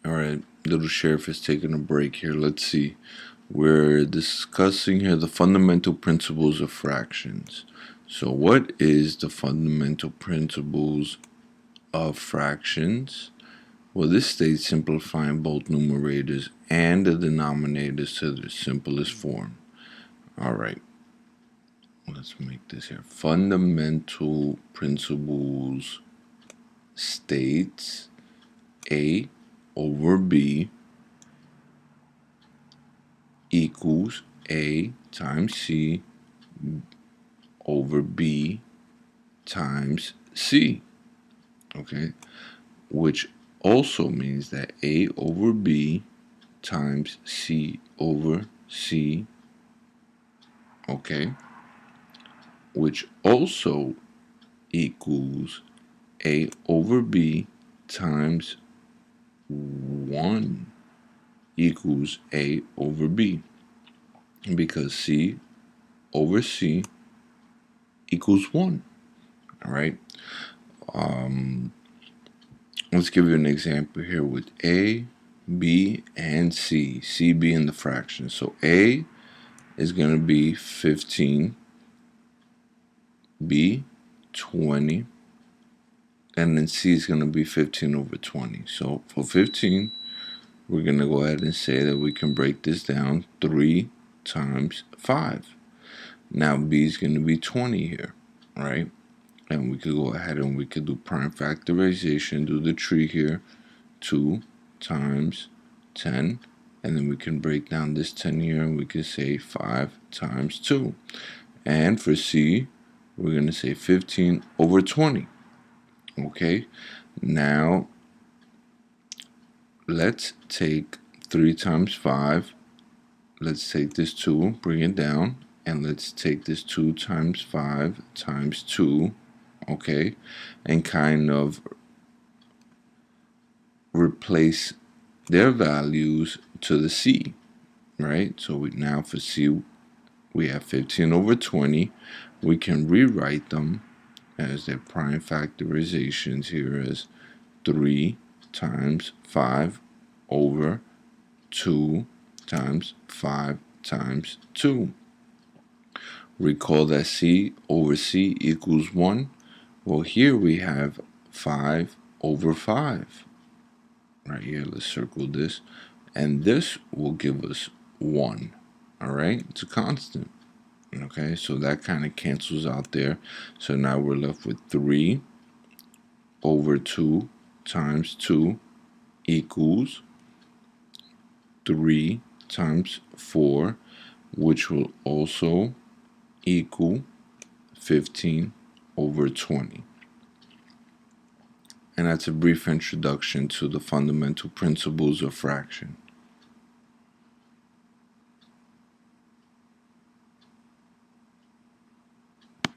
Alright, little sheriff is taking a break here. Let's see. We're discussing here the fundamental principles of fractions. So what is the fundamental principles of fractions? Well, this states simplifying both numerators and the denominators to their simplest form. Alright, let's make this here. Fundamental principles states A over B equals A times C over B times C. Okay, which also means that A over B times C over C, okay, which also equals A over B times 1 equals A over B, because C over C equals 1. All right. Let's give you an example here with A, B, and C. C being the fraction. So A is going to be 15, B 20, and then C is going to be 15 over 20. So for 15, we're going to go ahead and say that we can break this down 3 times 5. Now B is going to be 20 here, right? And we could go ahead and we could do prime factorization, do the tree here, 2 times 10, and then we can break down this 10 here and we could say 5 times 2. And for C, we're going to say 15 over 20. Okay, now let's take 3 times 5. Let's take this 2, bring it down, and let's take this 2 times 5 times 2, okay, and kind of replace their values to the C, right? So now for C, we have 15 over 20. We can rewrite them as their prime factorizations here as 3 times 5 over 2 times 5 times 2. Recall that C over C equals 1. Well, here we have 5 over 5. Right here, let's circle this. And this will give us 1. All right, it's a constant. Okay, so that kind of cancels out there. So now we're left with 3 over 2 times 2 equals 3 times 4, which will also equal 15 over 20. And that's a brief introduction to the fundamental principles of fraction.